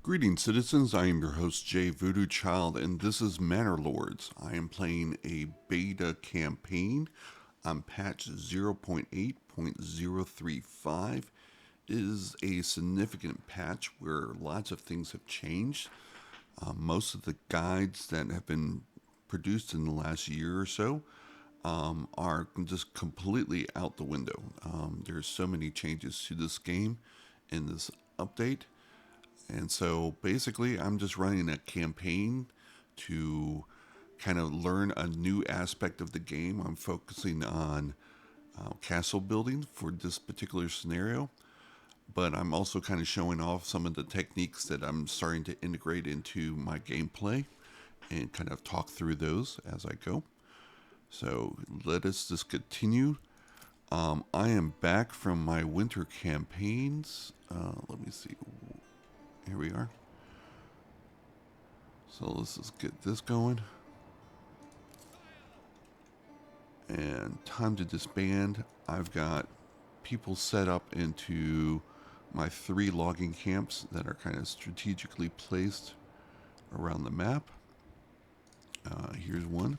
Greetings, citizens. I am your host, Jay Voodoo Child, and this is Manor Lords. I am playing a beta campaign on patch 0.8.035. It is a significant patch where lots of things have changed. Most of the guides that have been produced in the last year or so are just completely out the window. There's so many changes to this game in this update. And so basically, I'm just running a campaign to kind of learn a new aspect of the game. I'm focusing on castle building for this particular scenario, but I'm also kind of showing off some of the techniques that I'm starting to integrate into my gameplay and kind of talk through those as I go. So let us just continue. I am back from my winter campaigns. Let me see. Here we are. So let's just get this going. And time to disband. I've got people set up into my 3 logging camps that are kind of strategically placed around the map. Here's one.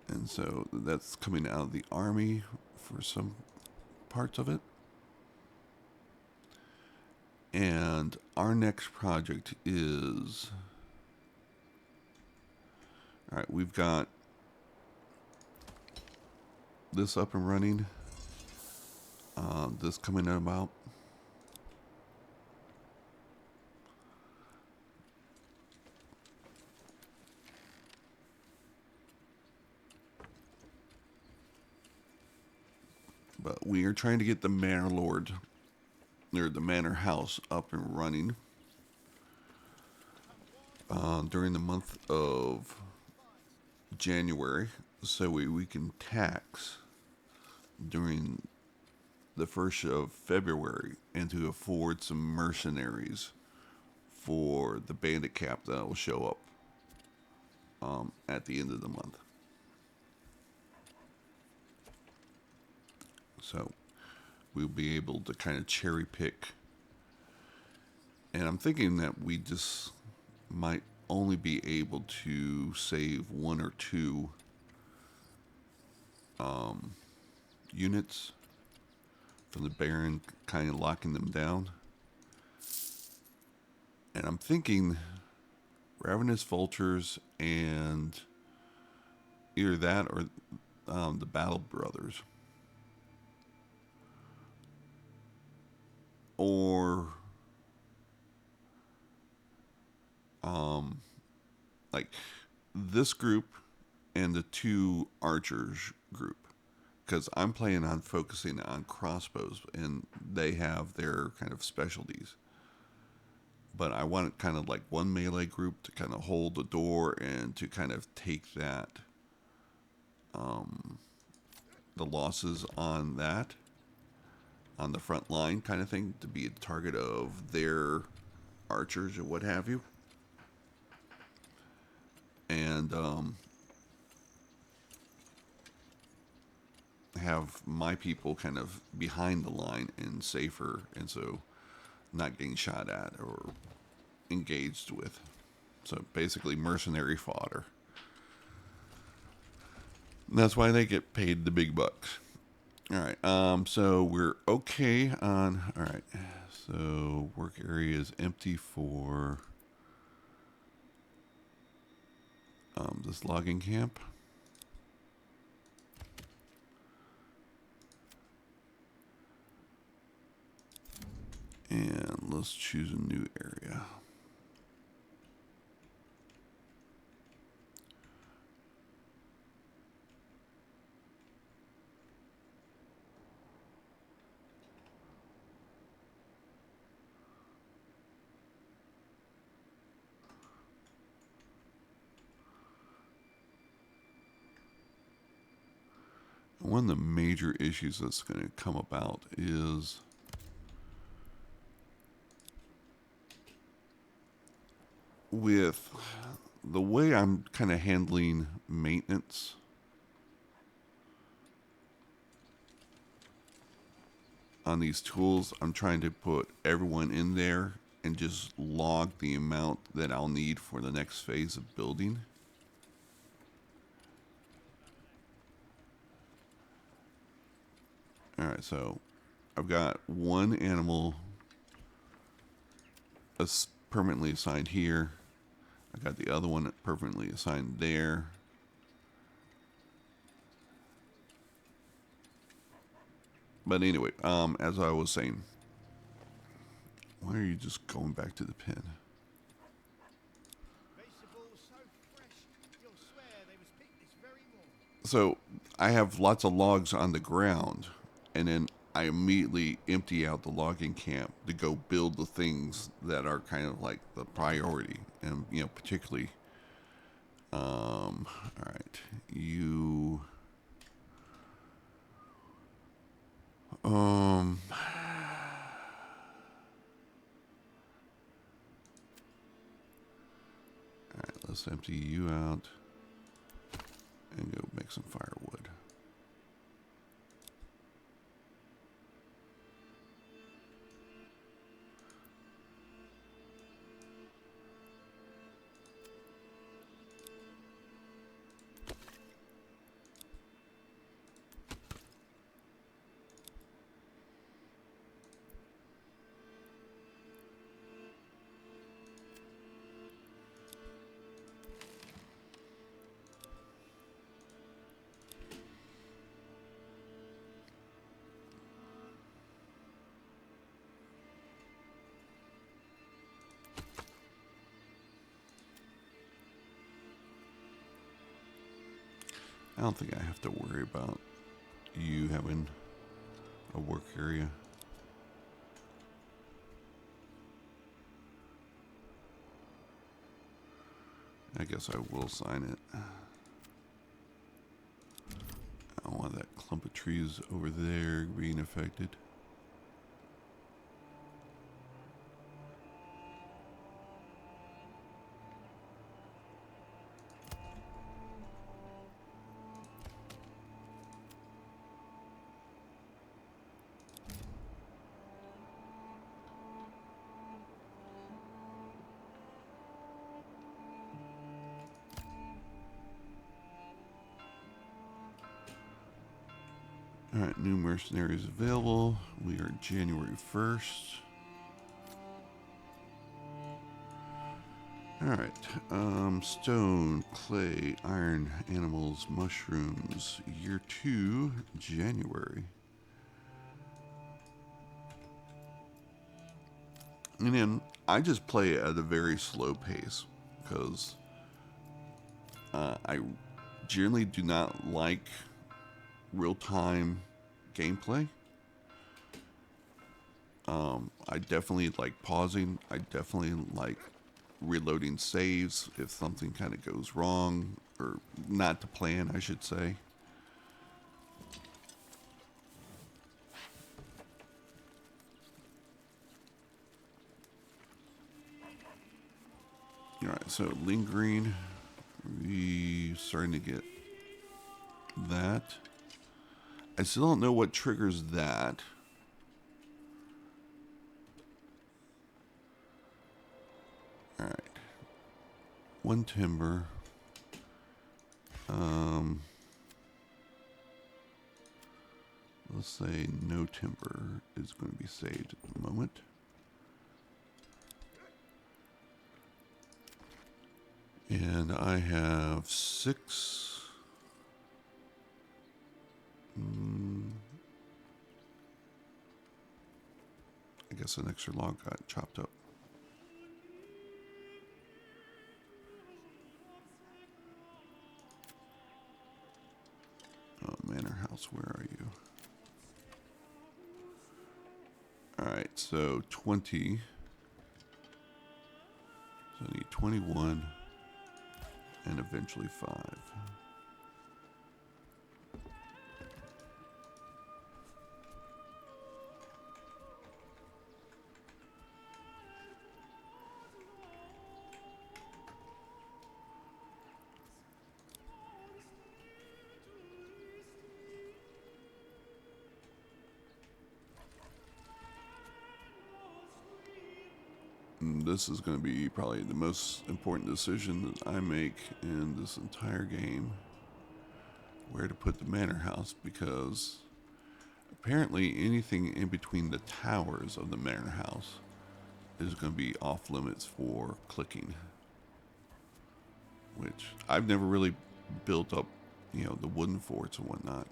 And so that's coming out of the army for some parts of it. And our next project is... Alright, we've got this up and running. This coming in about. But we are trying to get the Manor Lord, or the Manor House, up and running during the month of January, so we can tax during the 1st of February and to afford some mercenaries for the bandit cap that will show up at the end of the month. So we'll be able to kind of cherry pick. And I'm thinking that we just might only be able to save 1 or 2 units from the Baron, kind of locking them down. And I'm thinking Ravenous Vultures and either that or the Battle Brothers. Or like this group and the 2 archers group, because I'm planning on focusing on crossbows and they have their kind of specialties. But I want kind of like 1 melee group to kind of hold the door and to kind of take that the losses on that, on the front line kind of thing, to be a target of their archers or what have you. And have my people kind of behind the line and safer, and so not getting shot at or engaged with. So basically mercenary fodder. And that's why they get paid the big bucks. Alright, so we're okay on... Alright, so work area is empty for this logging camp. And let's choose a new area. One of the major issues that's going to come about is with the way I'm kind of handling maintenance. on these tools, I'm trying to put everyone in there and just log the amount that I'll need for the next phase of building. Alright, so I've got one animal permanently assigned here. I got the other one permanently assigned there. But anyway, as I was saying, why are you just going back to the pen? So I have lots of logs on the ground, and then I immediately empty out the logging camp to go build the things that are kind of like the priority, and particularly, all right, you, all right, let's empty you out and go make some firewood. I don't think I have to worry about you having a work area. I guess I will sign it. I don't want that clump of trees over there being affected. Alright, new mercenaries available. We are January 1st. Alright, stone, clay, iron, animals, mushrooms. Year 2, January. And then I just play at a very slow pace because I generally do not like real-time gameplay. I definitely like pausing. I definitely like reloading saves if something kind of goes wrong or not to plan, I should say. All right, so lingering, we starting to get that. I still don't know what triggers that. All right, one timber. Let's say no timber is going to be saved at the moment. And I have 6. I guess an extra log got chopped up. Oh, Manor House, where are you? Alright, so 20. So I need 21 and eventually 5. This is going to be probably the most important decision that I make in this entire game. Where to put the manor house, because apparently anything in between the towers of the manor house is going to be off limits for clicking. Which I've never really built up, the wooden forts and whatnot.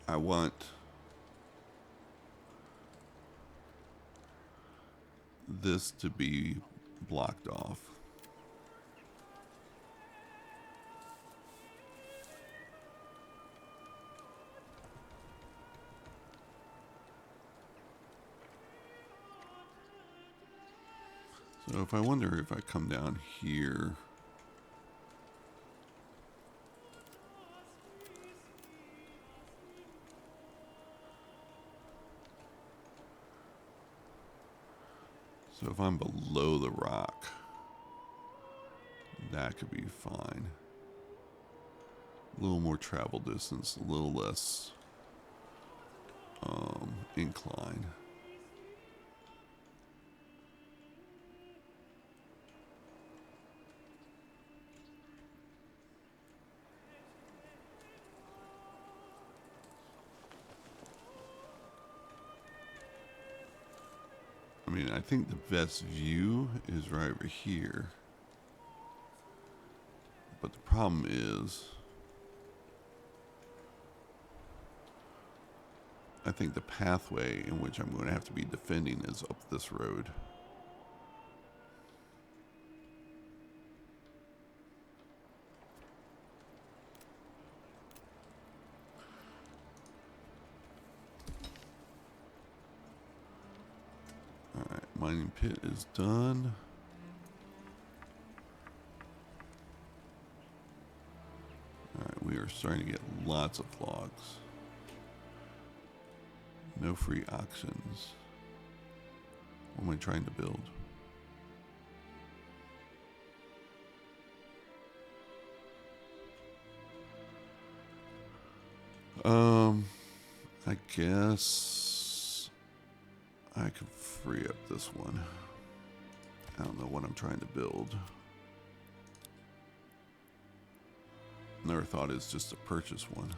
I want this to be blocked off. So if I wonder if I come down here, so if I'm below the rock, that could be fine. A little more travel distance, a little less incline. I mean, I think the best view is right over here. But the problem is, I think the pathway in which I'm going to have to be defending is up this road. Alright, mining pit is done. Alright, we are starting to get lots of logs. No free auctions. What am I trying to build? I guess I could free up this one. I don't know what I'm trying to build. Another thought is just to purchase one.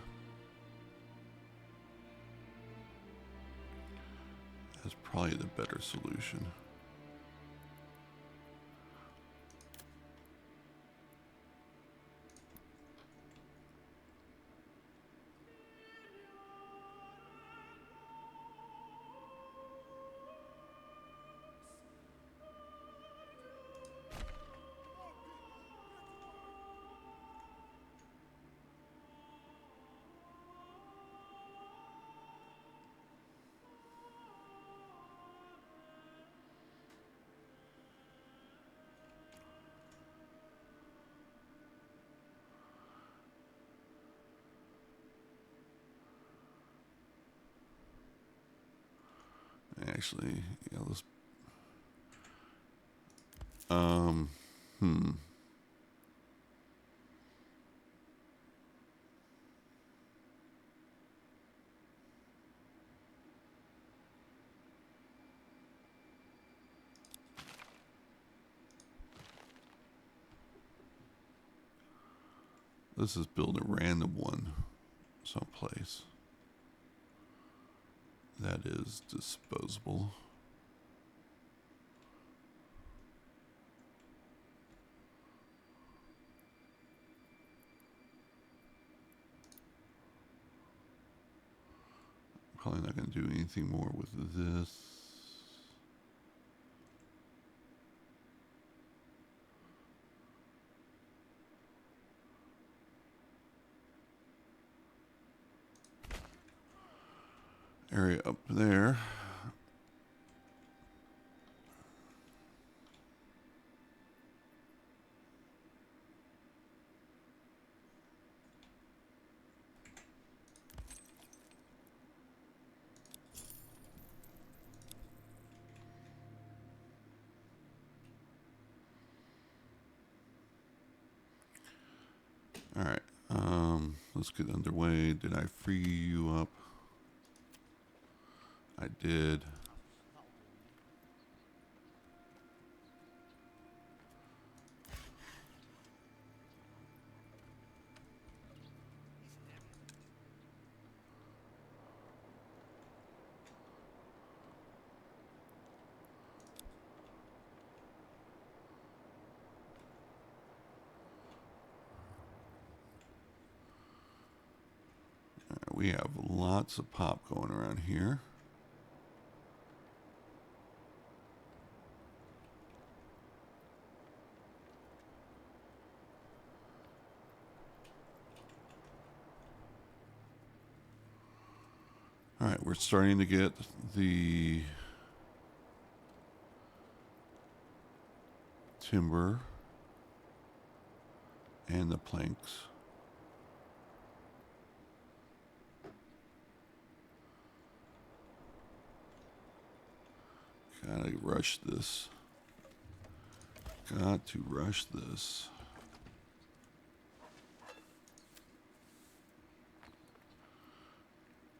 That's probably the better solution. Actually, yeah, let's. Let's just build a random one someplace that is disposable. Probably not going to do anything more with this. Area up there. All right. Let's get underway. Did I free you up? I did. All right, we have lots of pop going around here. All right, we're starting to get the timber and the planks. Gotta rush this. Got to rush this.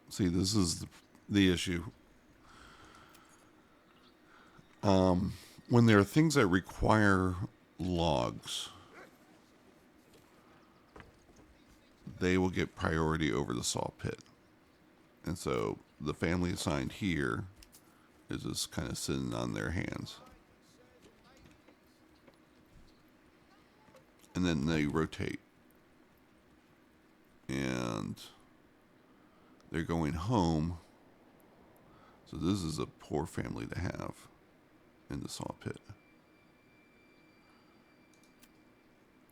See, this is the issue. When there are things that require logs, they will get priority over the saw pit. And so the family assigned here is just kind of sitting on their hands. And then they rotate. And they're going home. So this is a poor family to have in the saw pit.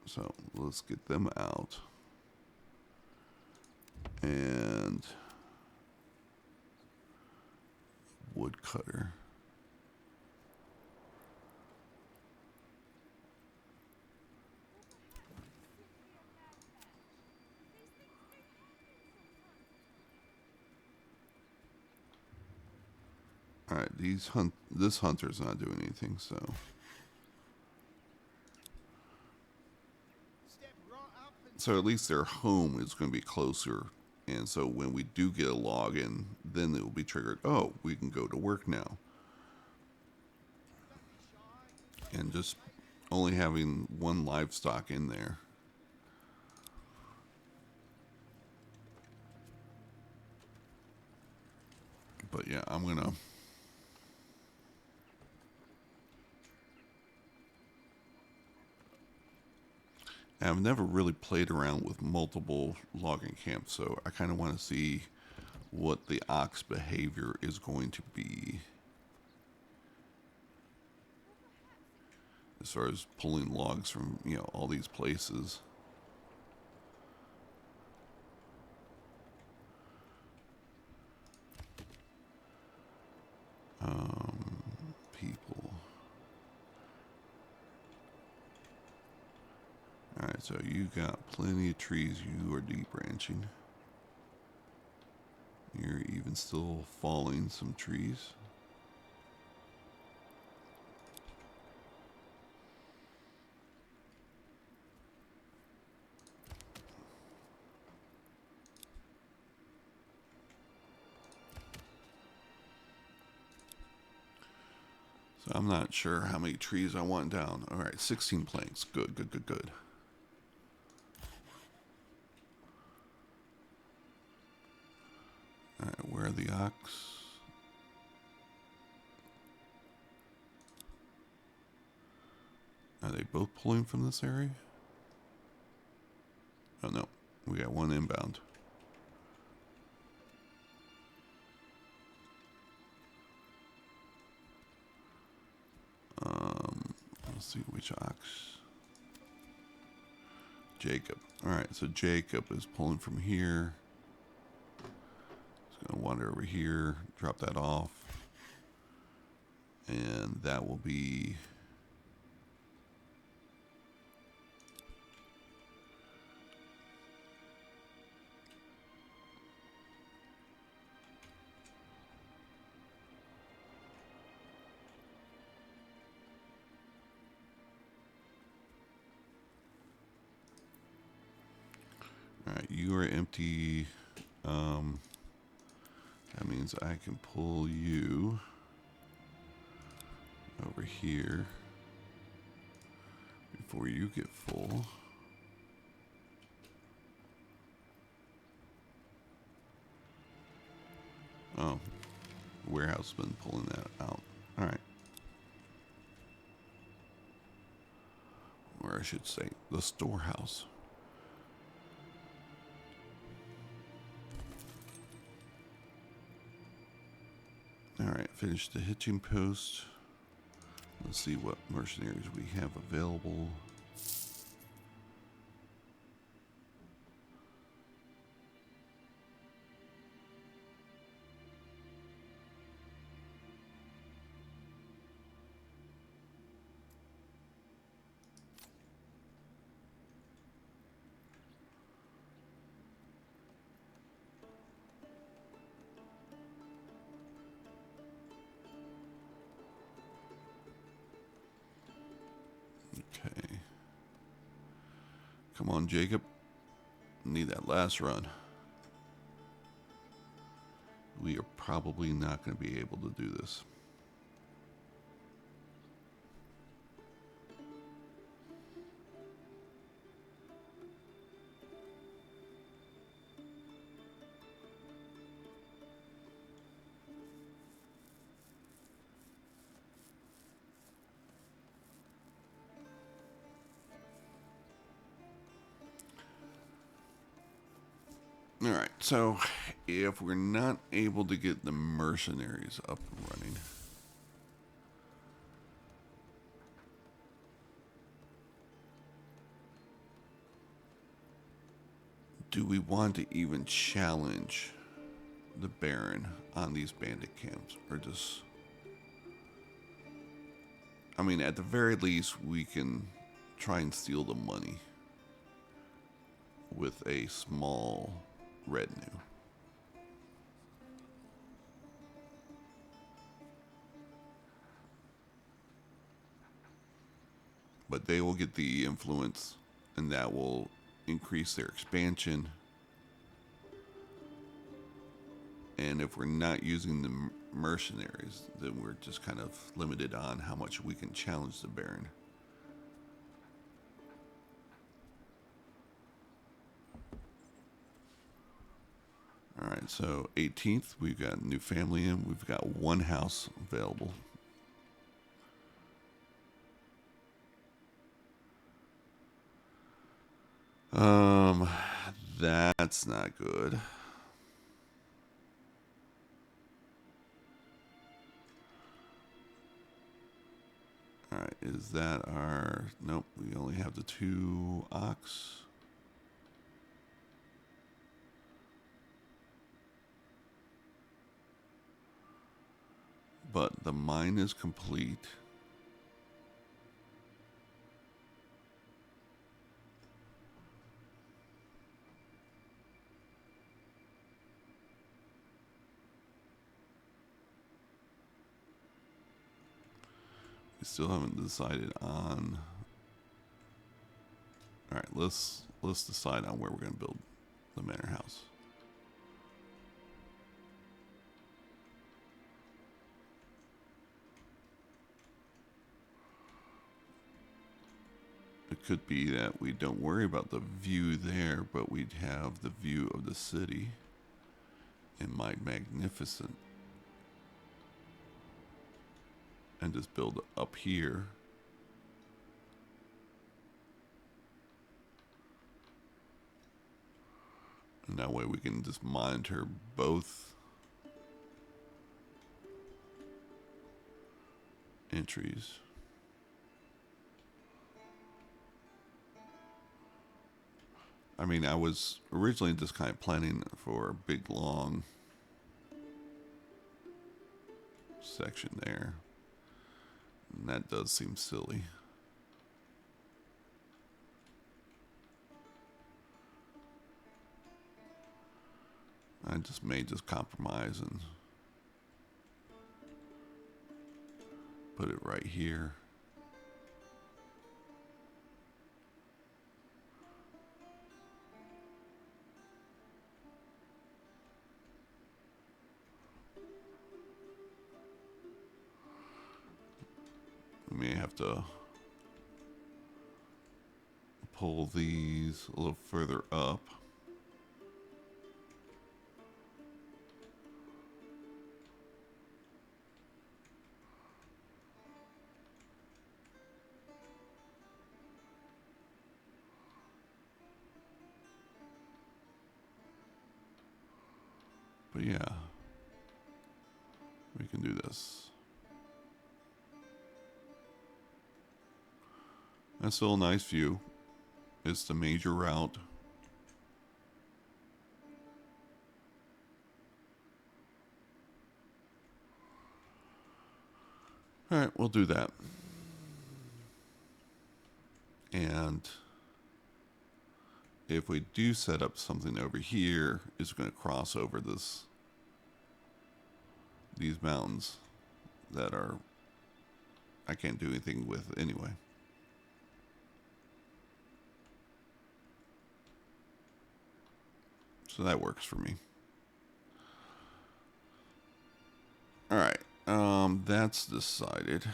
So let's get them out. And woodcutter. All right, this hunter's not doing anything, so. So at least their home is going to be closer. And so when we do get a log in, then it will be triggered. Oh, we can go to work now. And just only having one livestock in there. But yeah, I'm going to. I've never really played around with multiple logging camps, so I kind of want to see what the ox behavior is going to be as far as pulling logs from, all these places. People. Alright, so you got plenty of trees you are debranching. You're even still falling some trees. So I'm not sure how many trees I want down. Alright, 16 planks. Good, good, good, good. Alright, where are the ox? Are they both pulling from this area? Oh no, we got one inbound. Let's see which ox. Jacob. Alright, so Jacob is pulling from here. He's going to wander over here, drop that off. And that will be... you are empty. That means I can pull you over here before you get full. Oh, the warehouse has been pulling that out. All right. Or I should say, the storehouse. All right, finish the hitching post. Let's see what mercenaries we have available. Okay. Come on, Jacob. Need that last run. We are probably not going to be able to do this. All right, so if we're not able to get the mercenaries up and running, do we want to even challenge the Baron on these bandit camps, or just... I mean, at the very least, we can try and steal the money with a small retinue. But they will get the influence, and that will increase their expansion. And if we're not using the mercenaries, then we're just kind of limited on how much we can challenge the Baron. All right, so 18th, we've got a new family in. We've got one house available. That's not good. All right, is that our... Nope, we only have the 2 ox. But the mine is complete. We still haven't decided on... All right, let's decide on where we're going to build the manor house. It could be that we don't worry about the view there, but we'd have the view of the city and my magnificent, and just build up here. And that way we can just monitor both entries. I mean, I was originally just kind of planning for a big, long section there. And that does seem silly. I just may just compromise and put it right here. We may have to pull these a little further up. But yeah, we can do this. That's still a nice view. It's the major route. All right, we'll do that. And if we do set up something over here, it's going to cross over these mountains that are I can't do anything with anyway. So that works for me. All right, that's decided.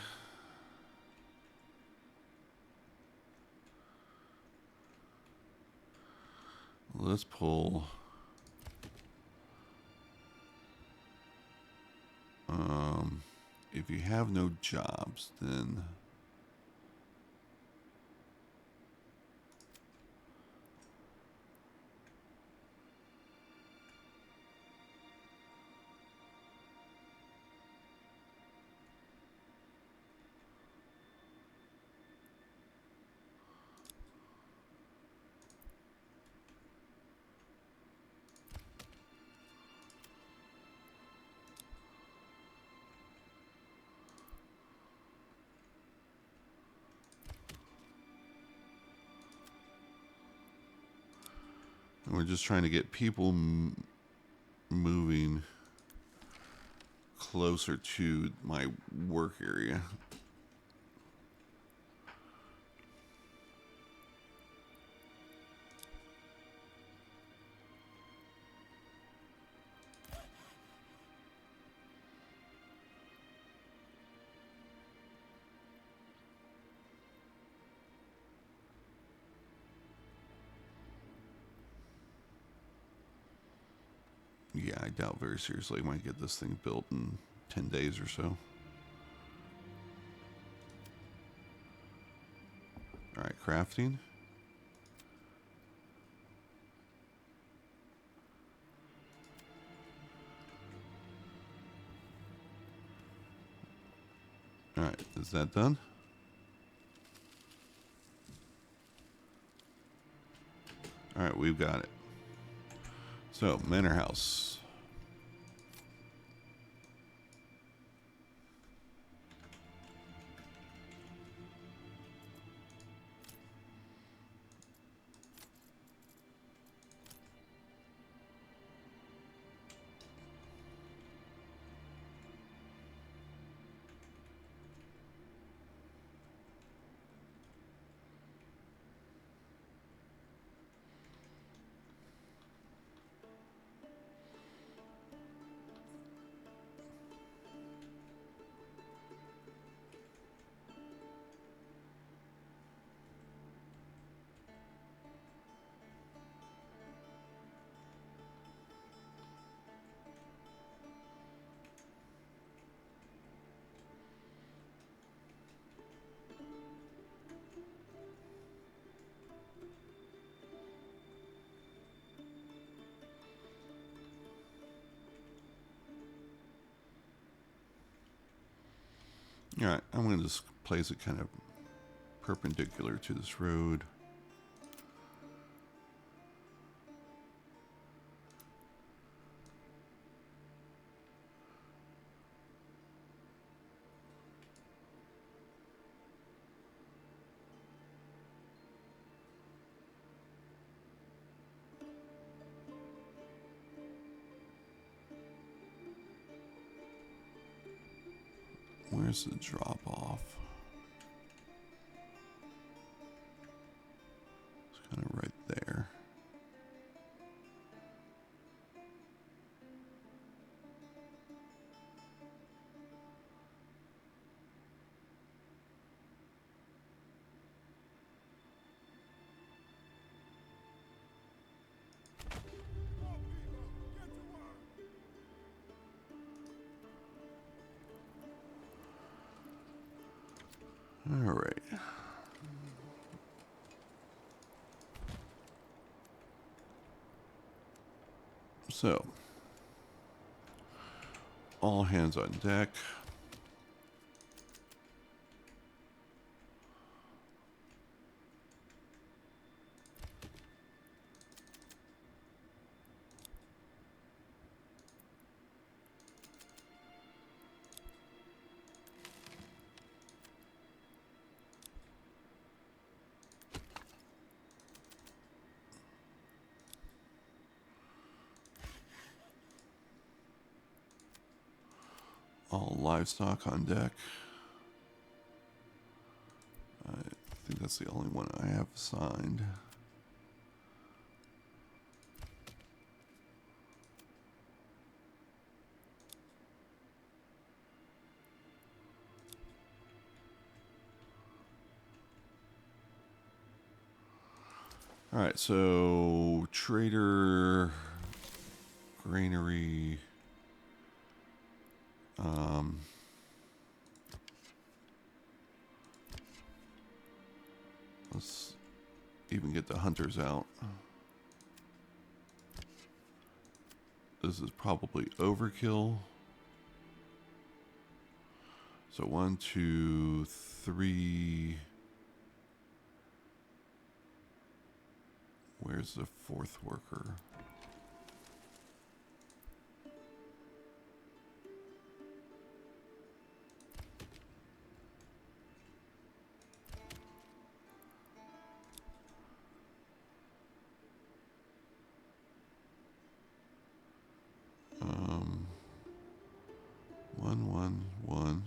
Let's pull. If you have no jobs, then we're just trying to get people moving closer to my work area. Yeah, I doubt very seriously I might get this thing built in 10 days or so. All right, crafting. All right, is that done? All right, we've got it. So, Manor House. All right, I'm going to just place it kind of perpendicular to this road. Where's the drop off? It's kind of right there. All right. So, all hands on deck. All livestock on deck. I think that's the only one I have assigned. All right, so trader, granary, let's even get the hunters out. This is probably overkill. So 1, 2, 3. Where's the fourth worker? One, one, one.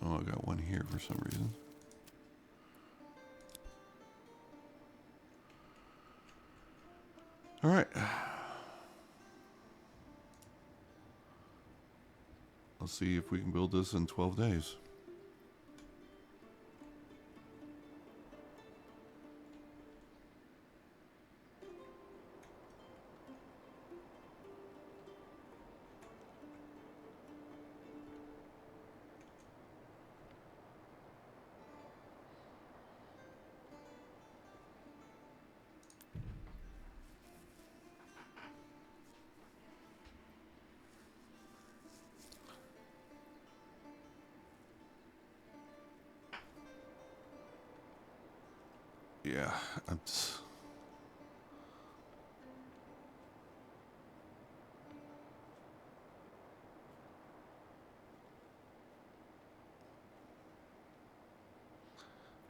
Oh, I got one here for some reason. All right. Let's see if we can build this in 12 days. Yeah, I'm just...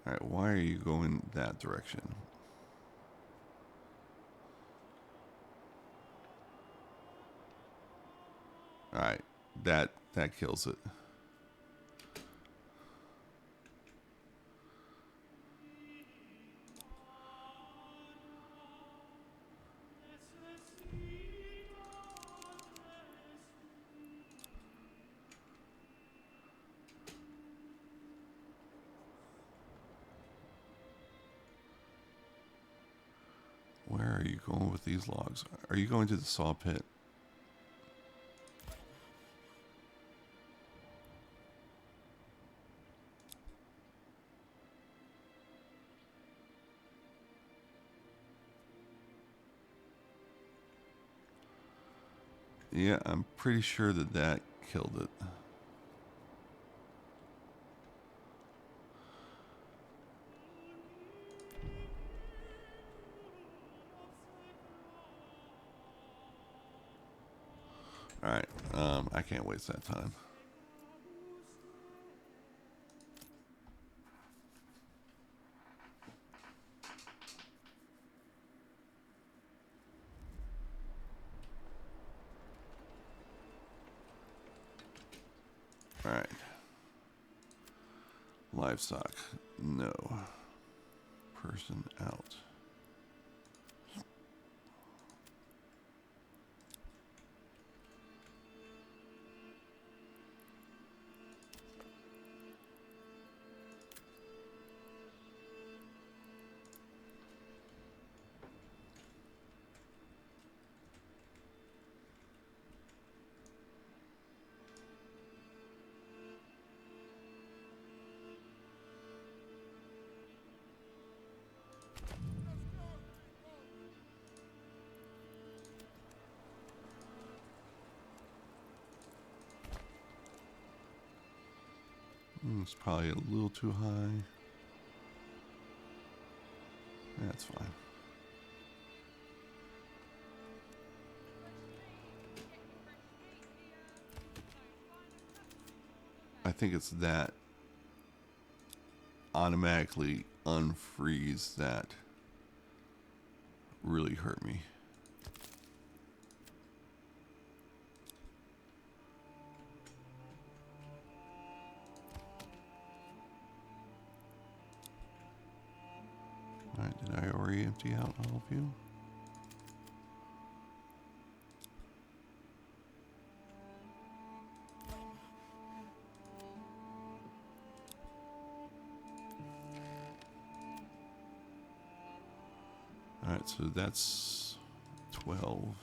All right, why are you going that direction? All right, that kills it. Where are you going with these logs? Are you going to the saw pit? Yeah, I'm pretty sure that killed it. All right, I can't waste that time. All right. Livestock, no. Person out. It's probably a little too high. That's fine. I think it's that automatically unfreeze that really hurt me. Alright, did I already empty out all of you? Alright, so that's 12.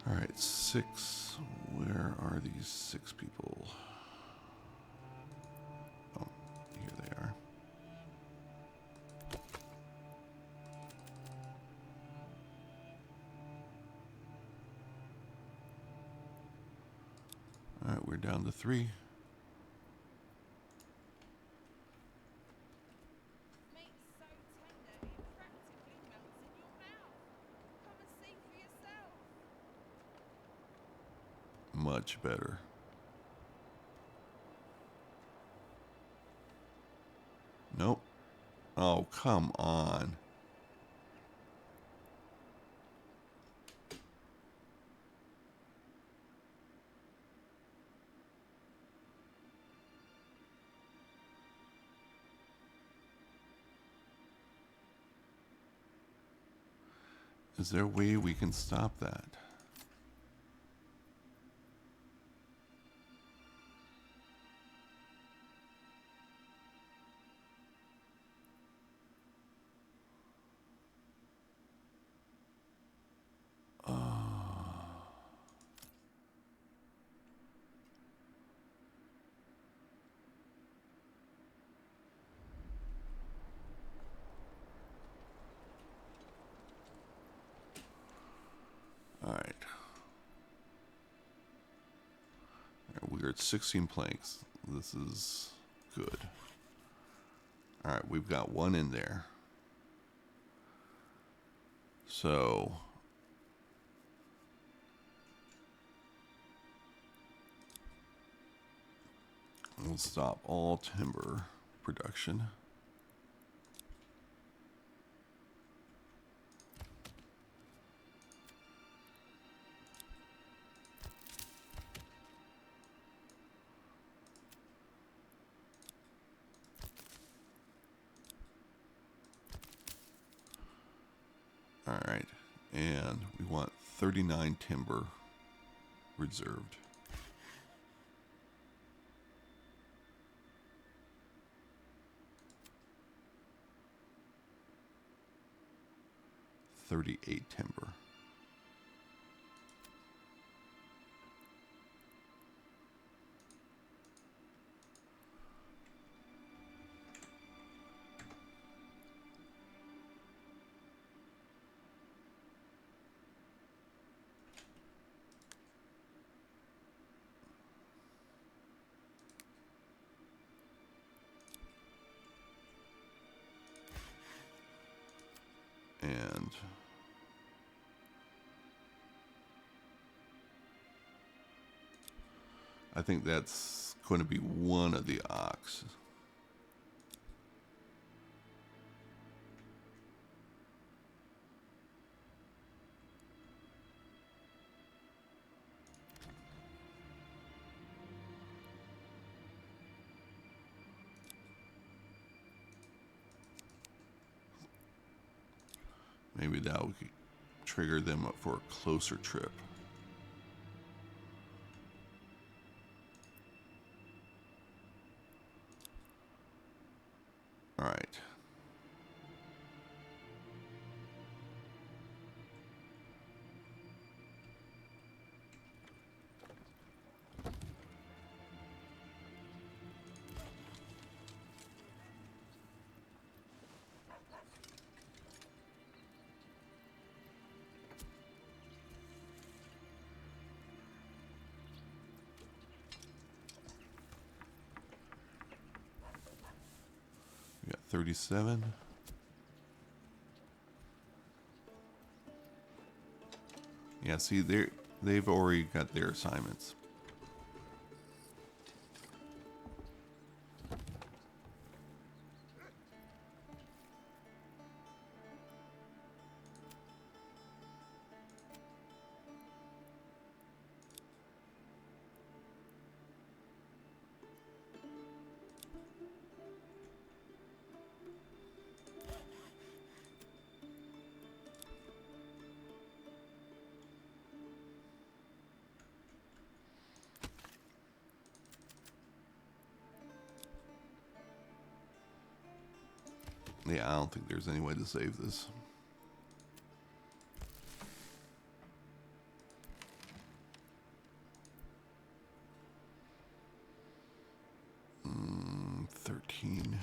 Alright, 6. Where are these 6 people? Oh, here they are. Alright, we're down to 3. Much better. Nope. Oh, come on. Is there a way we can stop that? Alright. We're at 16 planks. This is good. Alright, we've got 1 in there. So we'll stop all timber production. Alright, and we want 39 timber reserved. $38 timber. And I think that's going to be one of the ox. Maybe that would trigger them up for a closer trip. All right. 37. Yeah, see, they've already got their assignments. Yeah, I don't think there's any way to save this. Mm, 13.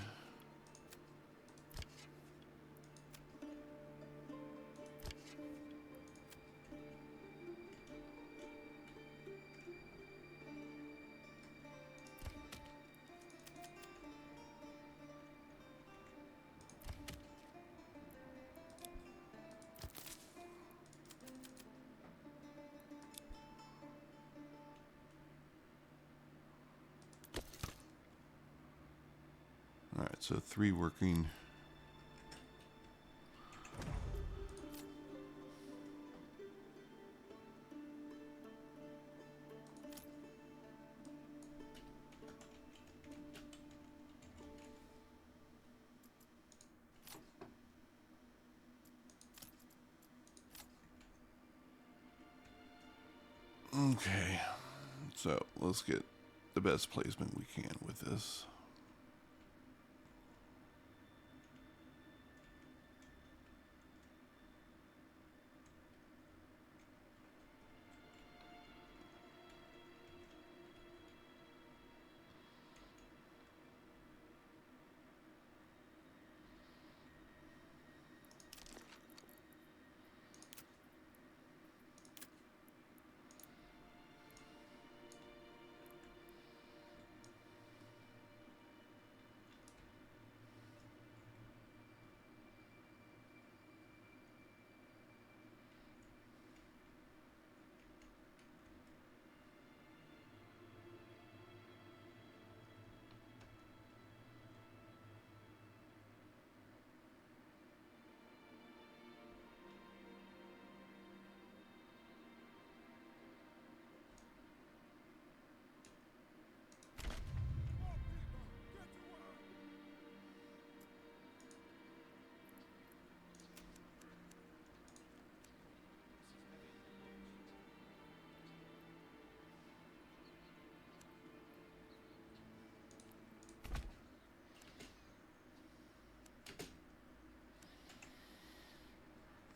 All right, so 3 working. Okay, so let's get the best placement we can with this.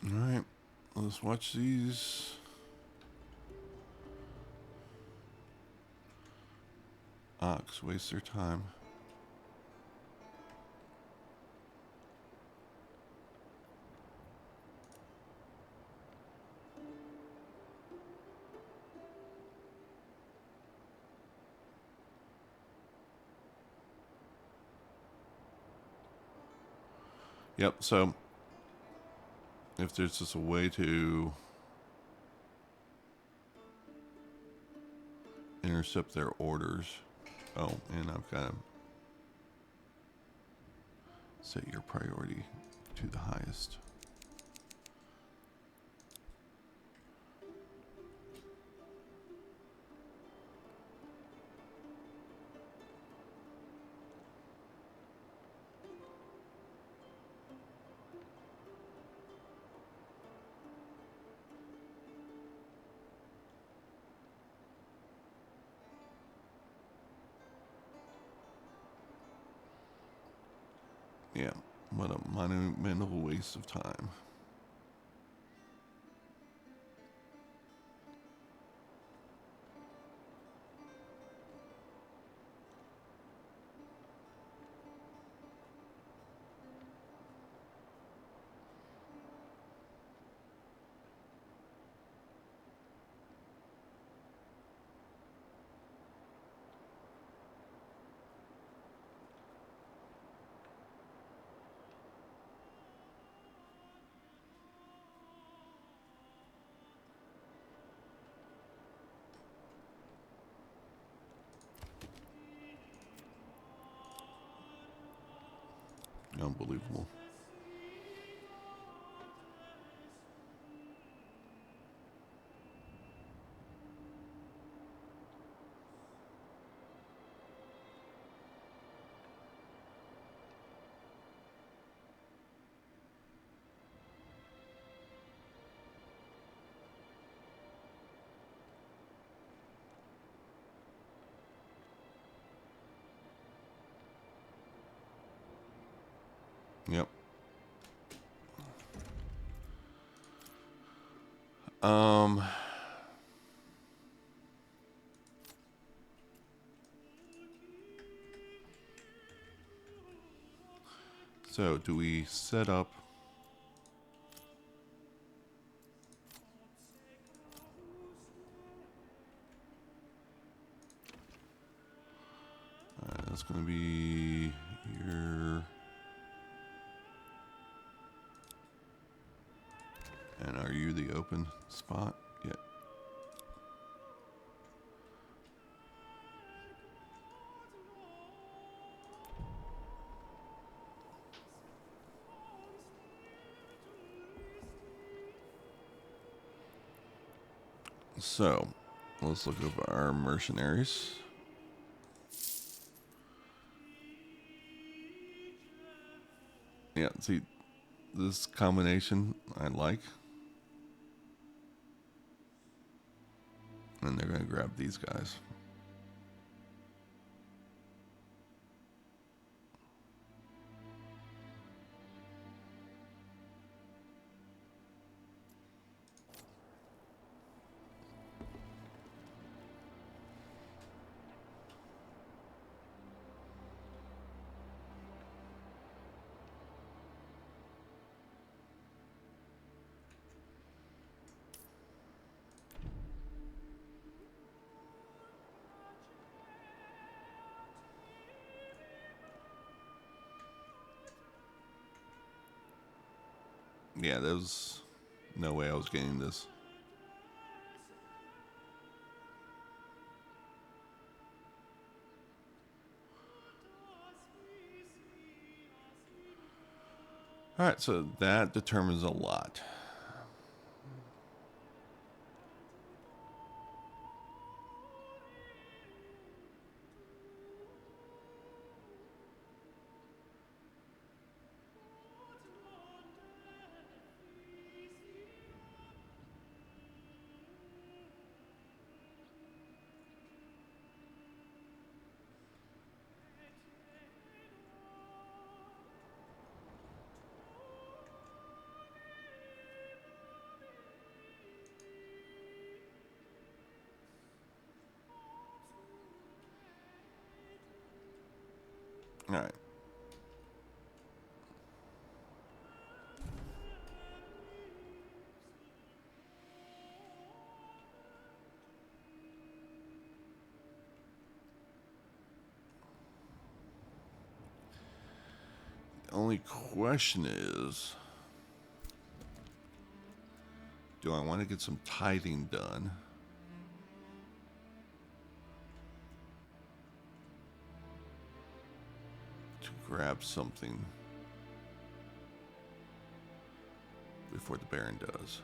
All right, let's watch these. Ox waste their time. Yep, so if there's just a way to intercept their orders. Oh, and I've got to set your priority to the highest. Yeah, what a monumental waste of time. Unbelievable. Yep. Um. So, do we set up? That's going to be here. And are you the open spot? Yeah. So, let's look over our mercenaries. Yeah, see, this combination I like. And they're going to grab these guys. Yeah, there was no way I was getting this. All right, so that determines a lot. All right. The only question is, do I want to get some tithing done? To grab something before the Baron does.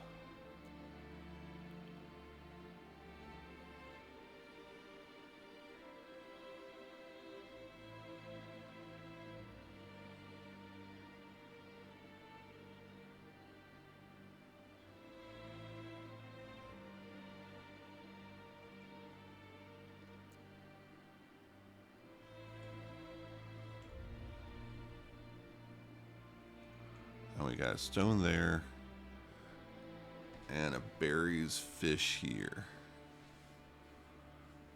And we got a stone there. And a berries fish here.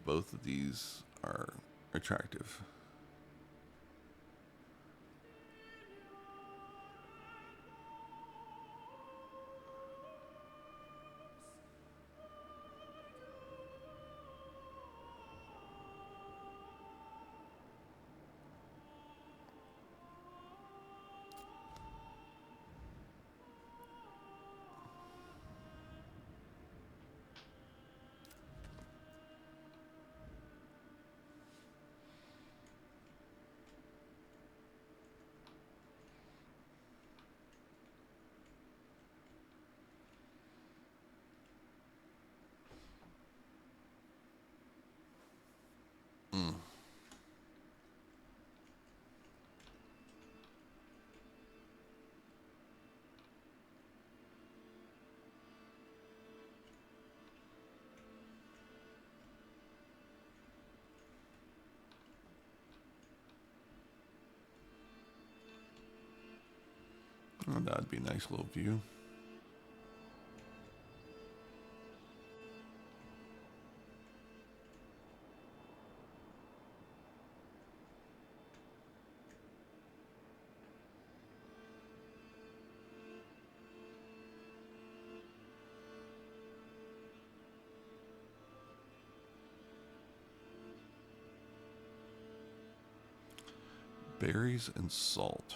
Both of these are attractive. Oh, that'd be a nice little view. Berries and salt.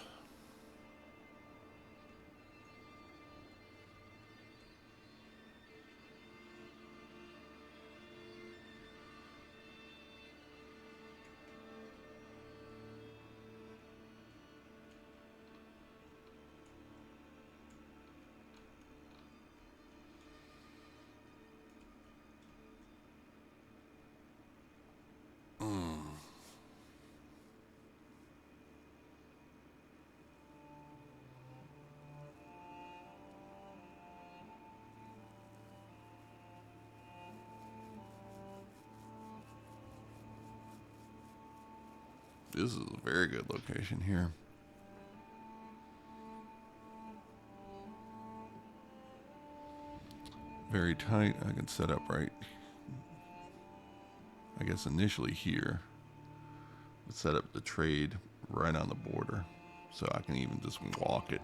This is a very good location here. Very tight. I can set up right, I guess initially here. But set up the trade right on the border. So I can even just walk it.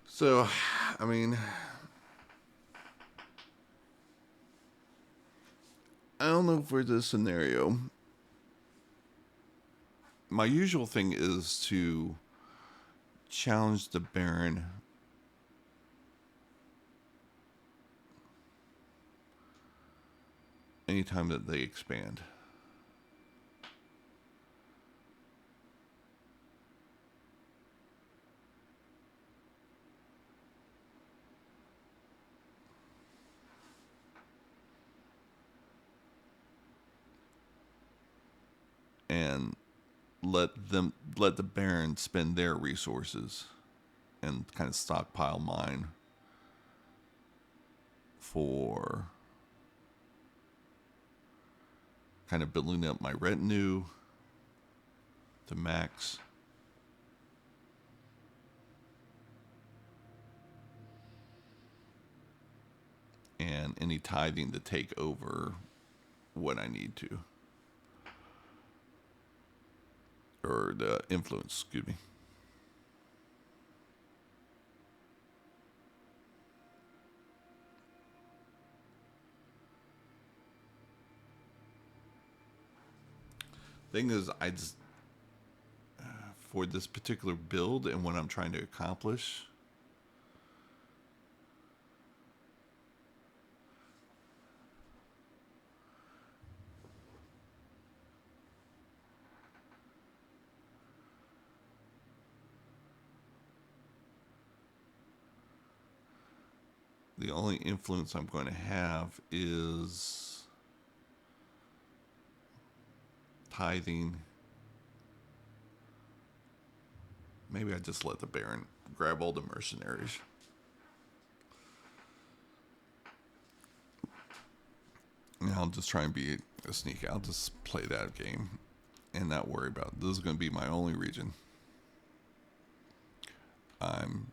So, I mean, I don't know for this scenario. My usual thing is to challenge the Baron anytime that they expand. And let the Baron spend their resources and kind of stockpile mine for kind of building up my retinue to max. And any tithing to take over what I need to. Or the influence, excuse me. Thing is, I just for this particular build and what I'm trying to accomplish, the only influence I'm going to have is tithing. Maybe I just let the Baron grab all the mercenaries. And I'll just try and be a sneak. I'll just play that game and not worry about it. This is going to be my only region. I'm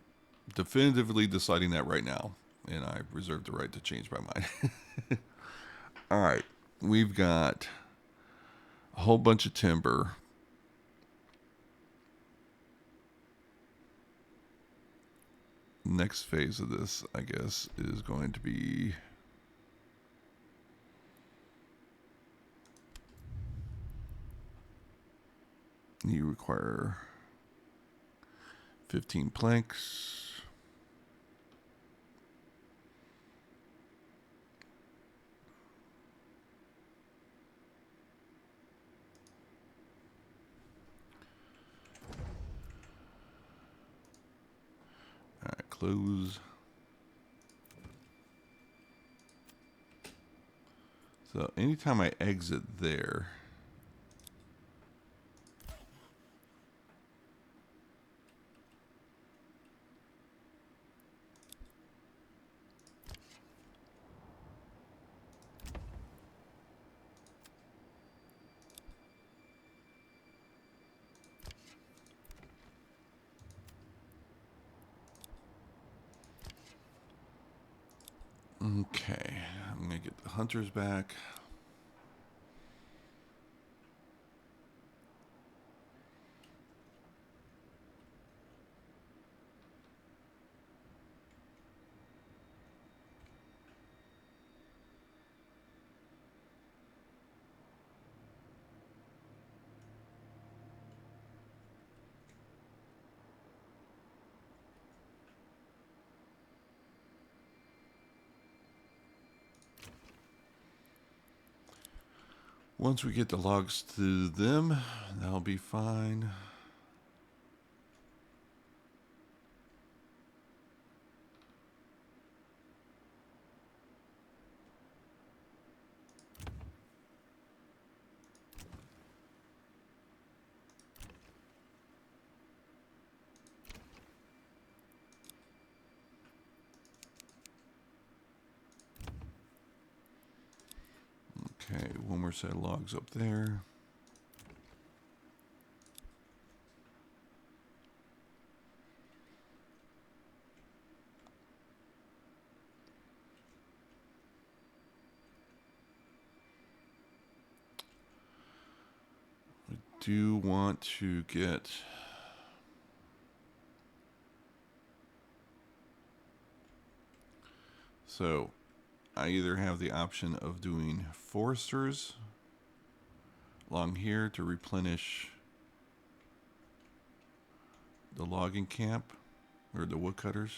definitively deciding that right now, and I reserve the right to change my mind. All right, we've got a whole bunch of timber. Next phase of this, I guess, is going to be you require 15 planks. close. So anytime I exit there, okay, I'm gonna get the hunters back. Once we get the logs to them, that'll be fine. Okay, one more set of logs up there. I do want to get... So, I either have the option of doing foresters along here to replenish the logging camp or the woodcutters.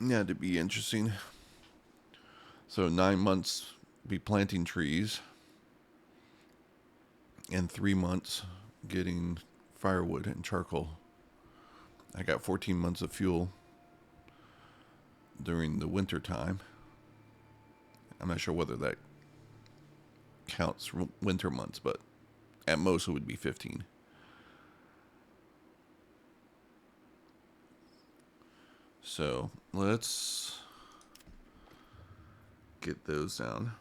Yeah, to be interesting. So 9 months be planting trees, and 3 months getting firewood and charcoal. I got 14 months of fuel during the winter time. I'm not sure whether that counts winter months, but at most it would be 15. So let's get those down.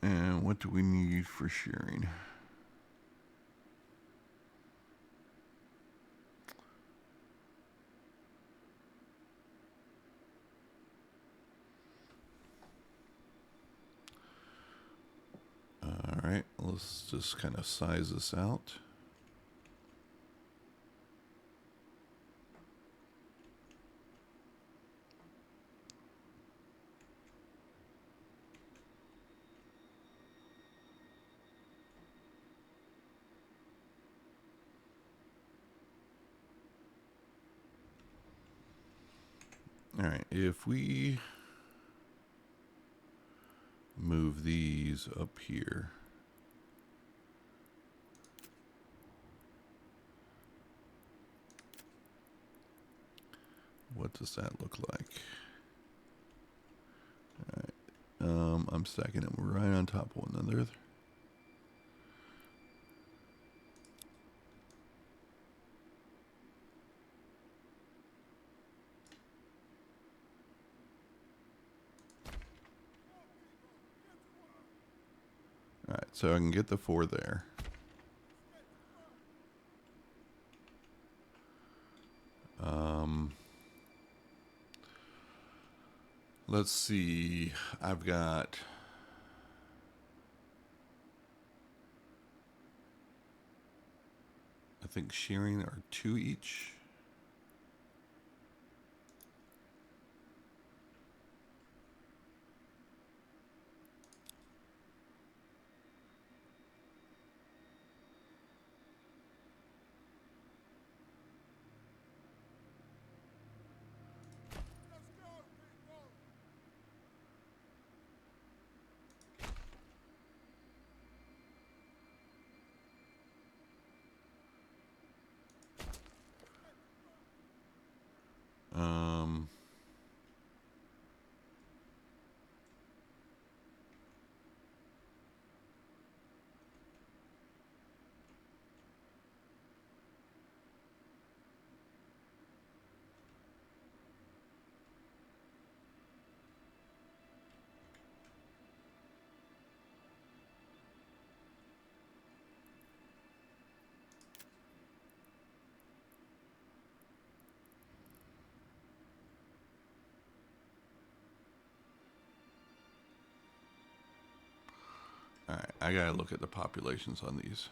And what do we need for shearing? All right, let's just kind of size this out. All right, if we move these up here, what does that look like? All right, I'm stacking them right on top of one another. All right, so I can get the 4 there. Let's see. I've got think shearing are 2 each. Um, all right, I gotta look at the populations on these.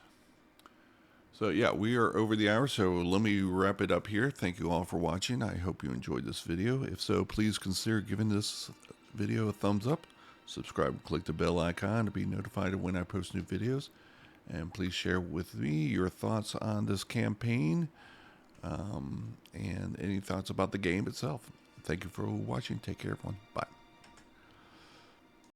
So yeah, we are over the hour, so let me wrap it up here. Thank you all for watching. I hope you enjoyed this video. If so, please consider giving this video a thumbs up. Subscribe, click the bell icon to be notified of when I post new videos. And please share with me your thoughts on this campaign and any thoughts about the game itself. Thank you for watching. Take care, everyone. Bye.